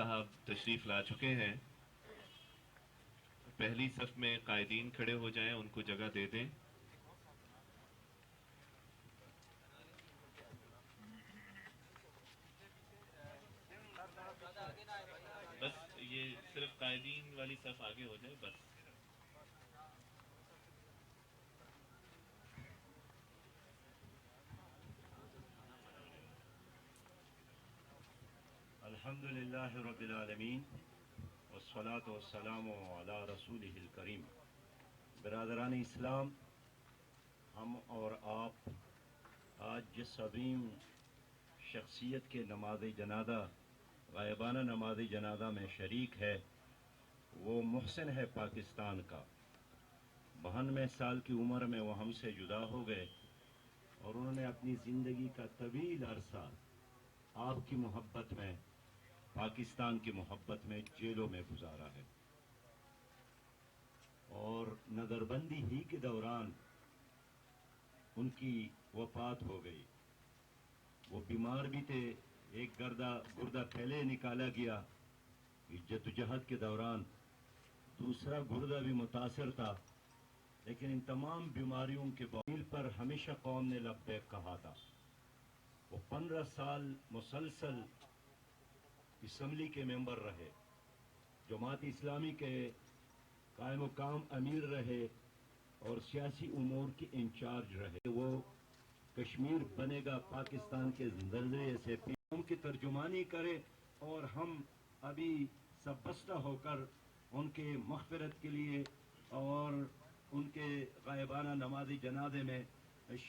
صاحب تشریف لا چکے ہیں. پہلی صف میں قائدین کھڑے ہو جائیں، ان کو جگہ دے دیں. بس یہ صرف قائدین والی صف آگے ہو جائے بس. الحمد للہ رب العالمین والصلاة والسلام علی رسولہ الکریم. برادران اسلام، ہم اور آپ آج جس عظیم شخصیت کے نماز جنازہ، غائبانہ نماز جنازہ میں شریک ہے، وہ محسن ہے پاکستان کا. 92 سال کی عمر میں وہ ہم سے جدا ہو گئے اور انہوں نے اپنی زندگی کا طویل عرصہ آپ کی محبت میں، پاکستان کی محبت میں جیلوں میں گزارا ہے. اور نظر بندی ہی کے دوران ان کی وفات ہو گئی. وہ بیمار بھی تھے، ایک گردہ پہلے نکالا گیا جدوجہد کے دوران، دوسرا گردہ بھی متاثر تھا، لیکن ان تمام بیماریوں کے باوجود پر ہمیشہ قوم نے لبیک کہا تھا. وہ 15 سال مسلسل اسمبلی کے ممبر رہے، جماعت اسلامی کے قائم مقام امیر رہے اور سیاسی امور کے انچارج رہے. وہ کشمیر بنے گا پاکستان کے زلزلے سے پیغام کی ترجمانی کرے، اور ہم ابھی سب بستہ ہو کر ان کے مغفرت کے لیے اور ان کے غائبانہ نماز جنازے میں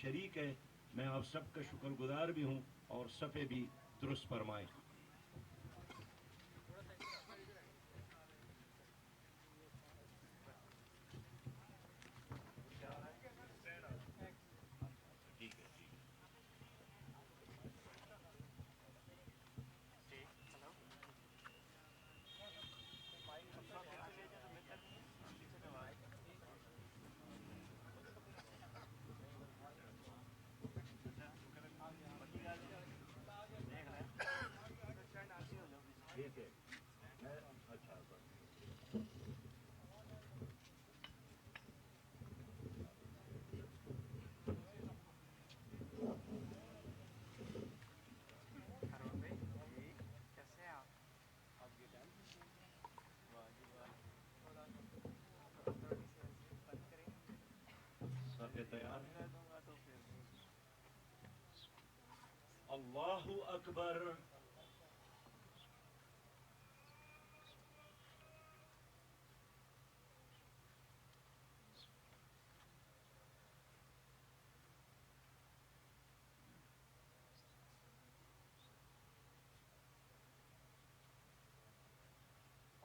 شریک ہے. میں آپ سب کا شکر گزار بھی ہوں اور صفے بھی درست فرمائیں. اللہ اکبر.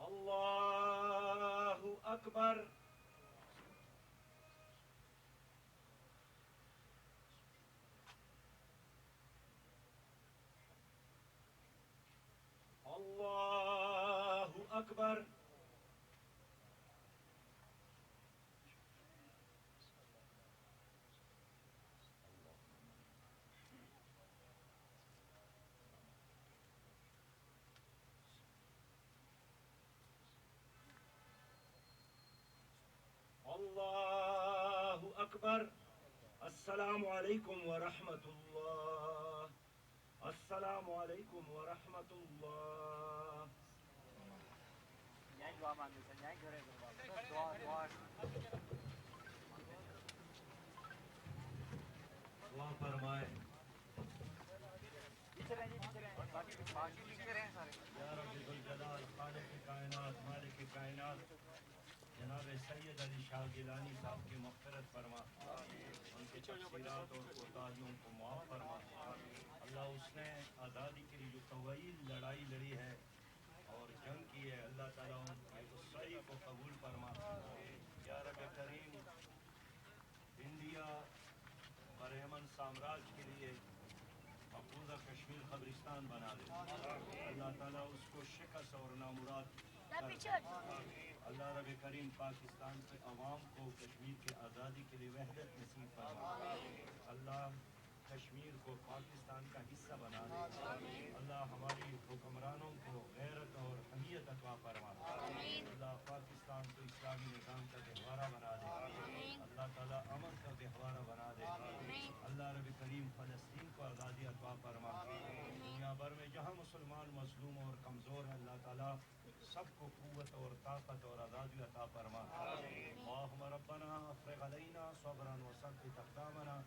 اللہ اکبر. اللہ اکبر. اللہ اکبر. السلام علیکم ورحمۃ اللہ. السلام علیکم ورحمۃ اللہ. دعا فرمائے. یا رب ذوالجلال، خالق کائنات، مالک کائنات، جناب سید علی شاہ گیلانی صاحب کی مغفرت فرما، ان کی تقصیرات اور کوتاہیوں کو معاف فرما. اللہ، اس نے آزادی کے لیے جو طویل لڑائی لڑی ہے اور جنگ کی ہے، اللہ تعالیٰ ان کی سعی کو قبول فرما. یا رب کریم، انڈیا برہمن سامراج کے لیے مقبوضہ کشمیر قبرستان بنا دے. اللہ تعالیٰ اس کو شکست اور نامراد کر. اللہ رب کریم پاکستان کے عوام کو کشمیر کی آزادی کے لیے وحدت نصیب فرما. اللہ کشمیر کو پاکستان کا حصہ بنا دے اللہ ہماری حکمرانوں کو غیرت اور حمیت عطا فرما اللہ پاکستان کو اسلامی نظام کا گہوارہ بنا دے اللہ تعالیٰ امن کا گہوارہ بنا دے اللہ رب کریم فلسطین کو آزادی عطا فرما دنیا بھر میں جہاں مسلمان مظلوم اور کمزور ہیں اللہ تعالیٰ سب کو قوت اور طاقت اور آزادی عطا فرما اللہم ربنا افرغ علینا صبرا وثبت اقدامنا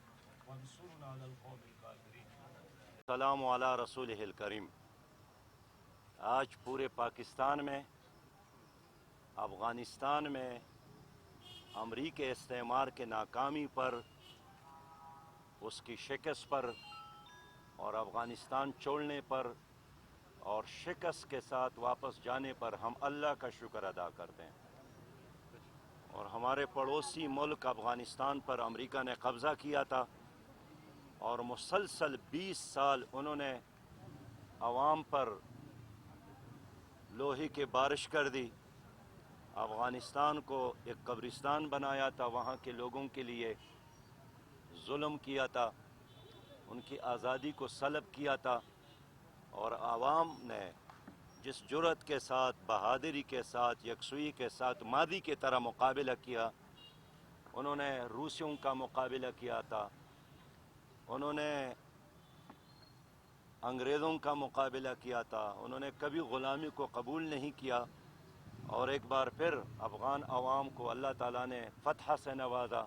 وانصرنا علی القوم الکافرین۔ السلام علی رسولہ الکریم۔ آج پورے پاکستان میں، افغانستان میں امریکی استعمار کے ناکامی پر، اس کی شکست پر اور افغانستان چھوڑنے پر اور شکست کے ساتھ واپس جانے پر ہم اللہ کا شکر ادا کرتے ہیں۔ اور ہمارے پڑوسی ملک افغانستان پر امریکہ نے قبضہ کیا تھا اور مسلسل 20 سال انہوں نے عوام پر لوہے کی بارش کر دی، افغانستان کو ایک قبرستان بنایا تھا، وہاں کے لوگوں کے لیے ظلم کیا تھا، ان کی آزادی کو سلب کیا تھا، اور عوام نے جس جرأت کے ساتھ، بہادری کے ساتھ، یکسوئی کے ساتھ ماضی کی طرح مقابلہ کیا، انہوں نے روسیوں کا مقابلہ کیا تھا، انہوں نے انگریزوں کا مقابلہ کیا تھا، انہوں نے کبھی غلامی کو قبول نہیں کیا، اور ایک بار پھر افغان عوام کو اللہ تعالیٰ نے فتح سے نوازا،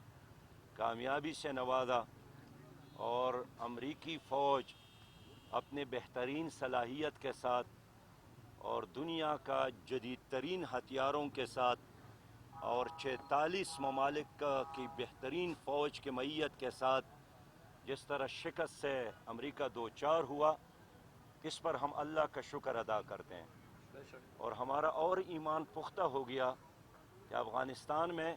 کامیابی سے نوازا، اور امریکی فوج اپنے بہترین صلاحیت کے ساتھ اور دنیا کا جدید ترین ہتھیاروں کے ساتھ اور 46 ممالک کی بہترین فوج کے معیت کے ساتھ جس طرح شکست سے امریکہ دوچار ہوا، اس پر ہم اللہ کا شکر ادا کرتے ہیں، اور ہمارا اور ایمان پختہ ہو گیا کہ افغانستان میں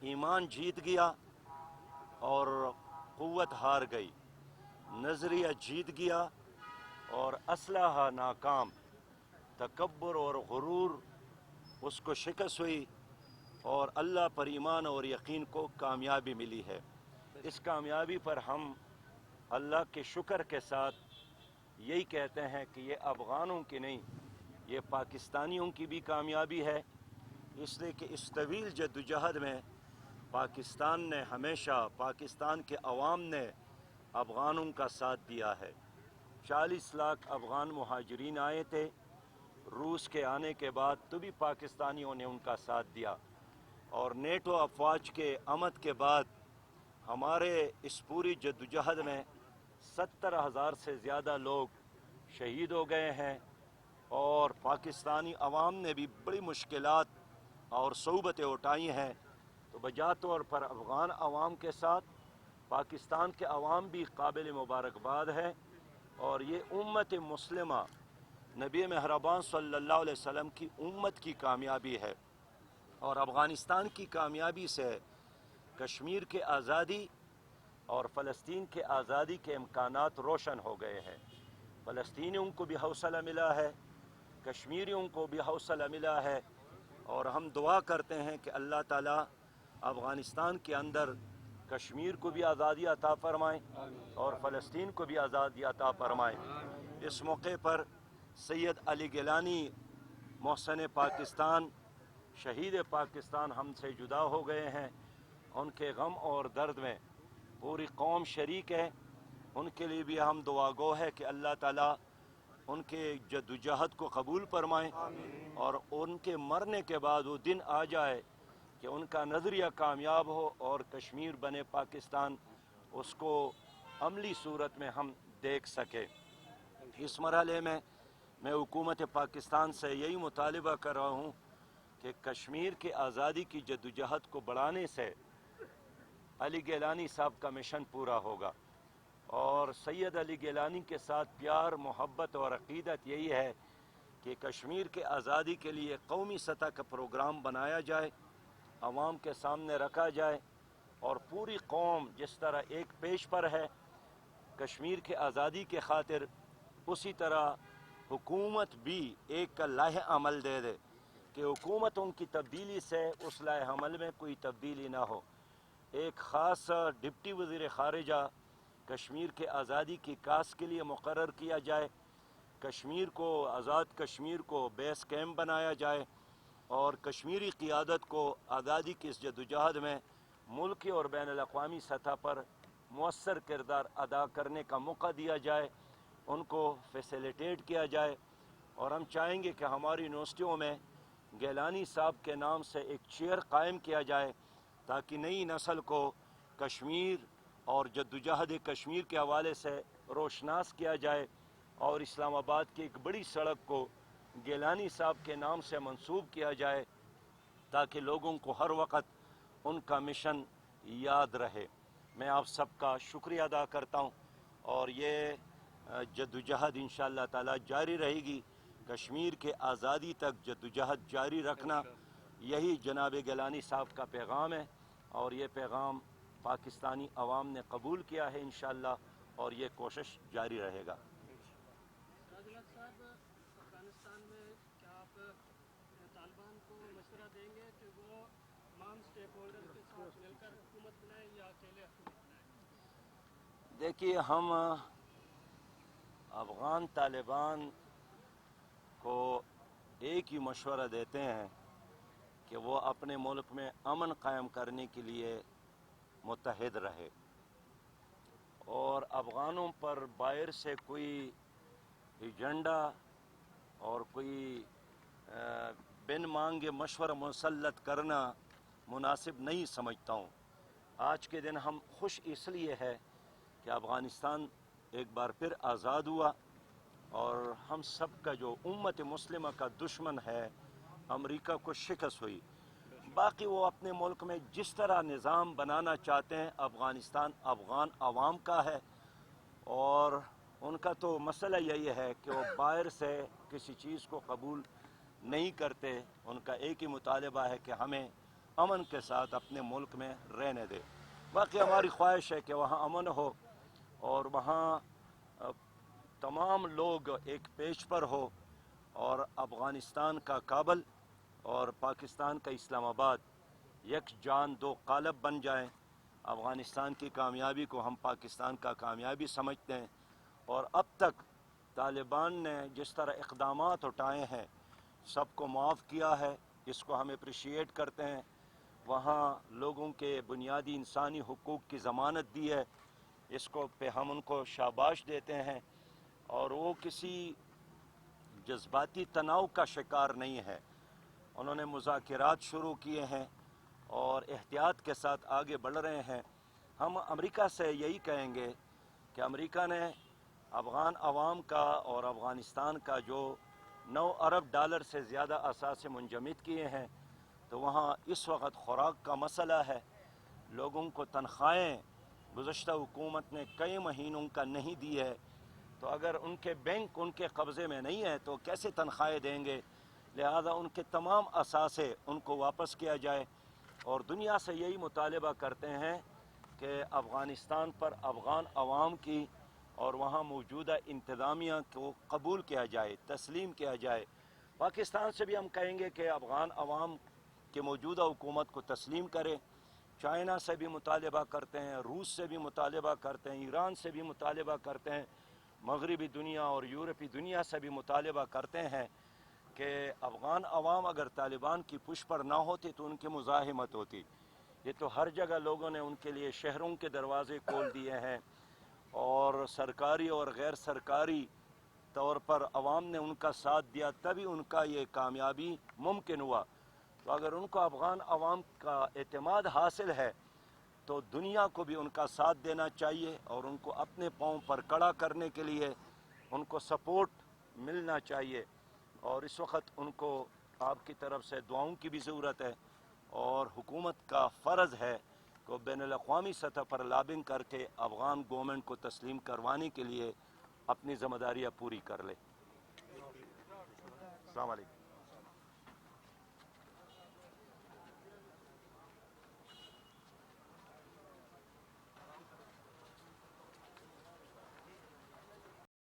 ایمان جیت گیا اور قوت ہار گئی، نظریہ جیت گیا اور اسلحہ ناکام، تکبر اور غرور اس کو شکست ہوئی، اور اللہ پر ایمان اور یقین کو کامیابی ملی ہے۔ اس کامیابی پر ہم اللہ کے شکر کے ساتھ یہی کہتے ہیں کہ یہ افغانوں کی نہیں، یہ پاکستانیوں کی بھی کامیابی ہے، اس لیے کہ اس طویل جدوجہد میں پاکستان نے ہمیشہ، پاکستان کے عوام نے افغانوں کا ساتھ دیا ہے۔ 40 لاکھ افغان مہاجرین آئے تھے روس کے آنے کے بعد، تو بھی پاکستانیوں نے ان کا ساتھ دیا، اور نیٹو افواج کے آمد کے بعد ہمارے اس پوری جدوجہد میں 70,000 سے زیادہ لوگ شہید ہو گئے ہیں، اور پاکستانی عوام نے بھی بڑی مشکلات اور صعوبتیں اٹھائی ہیں، تو بجا طور پر افغان عوام کے ساتھ پاکستان کے عوام بھی قابل مبارکباد ہے، اور یہ امت مسلمہ نبی مہربان صلی اللہ علیہ وسلم کی امت کی کامیابی ہے، اور افغانستان کی کامیابی سے کشمیر کی آزادی اور فلسطین کے آزادی کے امکانات روشن ہو گئے ہیں۔ فلسطینیوں کو بھی حوصلہ ملا ہے، کشمیریوں کو بھی حوصلہ ملا ہے، اور ہم دعا کرتے ہیں کہ اللہ تعالیٰ افغانستان کے اندر کشمیر کو بھی آزادی عطا فرمائیں اور فلسطین کو بھی آزادی عطا فرمائیں۔ اس موقع پر سید علی گیلانی محسن پاکستان، شہید پاکستان ہم سے جدا ہو گئے ہیں، ان کے غم اور درد میں پوری قوم شریک ہے، ان کے لیے بھی ہم دعا گو ہے کہ اللہ تعالیٰ ان کے جدوجہد کو قبول فرمائیں، اور ان کے مرنے کے بعد وہ دن آ جائے کہ ان کا نظریہ کامیاب ہو اور کشمیر بنے پاکستان، اس کو عملی صورت میں ہم دیکھ سکیں۔ اس مرحلے میں میں حکومت پاکستان سے یہی مطالبہ کر رہا ہوں کہ کشمیر کی آزادی کی جدوجہد کو بڑھانے سے علی گیلانی صاحب کا مشن پورا ہوگا، اور سید علی گیلانی کے ساتھ پیار، محبت اور عقیدت یہی ہے کہ کشمیر کے آزادی کے لیے قومی سطح کا پروگرام بنایا جائے، عوام کے سامنے رکھا جائے، اور پوری قوم جس طرح ایک پیش پر ہے کشمیر کے آزادی کے خاطر، اسی طرح حکومت بھی ایک کا لائحہ عمل دے دے کہ حکومتوں کی تبدیلی سے اس لائحہ عمل میں کوئی تبدیلی نہ ہو۔ ایک خاص ڈپٹی وزیر خارجہ کشمیر کے آزادی کی کاس کے لیے مقرر کیا جائے، کشمیر کو آزاد کشمیر کو بیس کیمپ بنایا جائے اور کشمیری قیادت کو آزادی کی اس جدوجہد میں ملکی اور بین الاقوامی سطح پر مؤثر کردار ادا کرنے کا موقع دیا جائے، ان کو فیسیلیٹیٹ کیا جائے۔ اور ہم چاہیں گے کہ ہماری یونیورسٹیوں میں گیلانی صاحب کے نام سے ایک چیئر قائم کیا جائے تاکہ نئی نسل کو کشمیر اور جدوجہد کشمیر کے حوالے سے روشناس کیا جائے، اور اسلام آباد کی ایک بڑی سڑک کو گیلانی صاحب کے نام سے منسوب کیا جائے تاکہ لوگوں کو ہر وقت ان کا مشن یاد رہے۔ میں آپ سب کا شکریہ ادا کرتا ہوں، اور یہ جدوجہد انشاءاللہ تعالی جاری رہے گی۔ کشمیر کے آزادی تک جدوجہد جاری رکھنا، یہی جناب گیلانی صاحب کا پیغام ہے، اور یہ پیغام پاکستانی عوام نے قبول کیا ہے انشاءاللہ، اور یہ کوشش جاری رہے گا۔ صاحب، افغانستان میں کیا آپ طالبان کو مشورہ دیں گے کہ وہ تمام اسٹیک ہولڈر کے ساتھ مل کر حکومت بنائیں یا اکیلے حکومت بنائیں؟ دیکھیے، ہم افغان طالبان کو ایک ہی مشورہ دیتے ہیں کہ وہ اپنے ملک میں امن قائم کرنے کے لیے متحد رہے، اور افغانوں پر باہر سے کوئی ایجنڈا اور کوئی بن مانگے مشورہ مسلط کرنا مناسب نہیں سمجھتا ہوں۔ آج کے دن ہم خوش اس لیے ہے کہ افغانستان ایک بار پھر آزاد ہوا، اور ہم سب کا جو امت مسلمہ کا دشمن ہے امریکہ کو شکست ہوئی۔ باقی وہ اپنے ملک میں جس طرح نظام بنانا چاہتے ہیں، افغانستان افغان عوام کا ہے، اور ان کا تو مسئلہ یہی ہے کہ وہ باہر سے کسی چیز کو قبول نہیں کرتے۔ ان کا ایک ہی مطالبہ ہے کہ ہمیں امن کے ساتھ اپنے ملک میں رہنے دے۔ باقی ہماری خواہش ہے کہ وہاں امن ہو، اور وہاں تمام لوگ ایک پیج پر ہو، اور افغانستان کا کابل اور پاکستان کا اسلام آباد یک جان دو قالب بن جائیں۔ افغانستان کی کامیابی کو ہم پاکستان کا کامیابی سمجھتے ہیں، اور اب تک طالبان نے جس طرح اقدامات اٹھائے ہیں سب کو معاف کیا ہے، اس کو ہم اپریشیٹ کرتے ہیں۔ وہاں لوگوں کے بنیادی انسانی حقوق کی ضمانت دی ہے، اس کو پہ ہم ان کو شاباش دیتے ہیں، اور وہ کسی جذباتی تناؤ کا شکار نہیں ہے۔ انہوں نے مذاکرات شروع کیے ہیں اور احتیاط کے ساتھ آگے بڑھ رہے ہیں۔ ہم امریکہ سے یہی کہیں گے کہ امریکہ نے افغان عوام کا اور افغانستان کا جو 9 ارب ڈالر سے زیادہ اثاثے منجمد کیے ہیں، تو وہاں اس وقت خوراک کا مسئلہ ہے، لوگوں کو تنخواہیں گزشتہ حکومت نے کئی مہینوں کا نہیں دی ہے، تو اگر ان کے بینک ان کے قبضے میں نہیں ہے تو کیسے تنخواہیں دیں گے؟ لہذا ان کے تمام اثاثے ان کو واپس کیا جائے، اور دنیا سے یہی مطالبہ کرتے ہیں کہ افغانستان پر افغان عوام کی اور وہاں موجودہ انتظامیہ کو قبول کیا جائے، تسلیم کیا جائے۔ پاکستان سے بھی ہم کہیں گے کہ افغان عوام کے موجودہ حکومت کو تسلیم کرے۔ چائنا سے بھی مطالبہ کرتے ہیں، روس سے بھی مطالبہ کرتے ہیں، ایران سے بھی مطالبہ کرتے ہیں، مغربی دنیا اور یورپی دنیا سے بھی مطالبہ کرتے ہیں کہ افغان عوام اگر طالبان کی پش پر نہ ہوتی تو ان کی مزاحمت ہوتی۔ یہ تو ہر جگہ لوگوں نے ان کے لیے شہروں کے دروازے کھول دیے ہیں، اور سرکاری اور غیر سرکاری طور پر عوام نے ان کا ساتھ دیا، تبھی ان کا یہ کامیابی ممکن ہوا۔ تو اگر ان کو افغان عوام کا اعتماد حاصل ہے تو دنیا کو بھی ان کا ساتھ دینا چاہیے، اور ان کو اپنے پاؤں پر کھڑا کرنے کے لیے ان کو سپورٹ ملنا چاہیے، اور اس وقت ان کو آپ کی طرف سے دعاؤں کی بھی ضرورت ہے، اور حکومت کا فرض ہے کہ بین الاقوامی سطح پر لابنگ کر کے افغان گورنمنٹ کو تسلیم کروانے کے لیے اپنی ذمہ داریاں پوری کر لے۔ السلام علیکم۔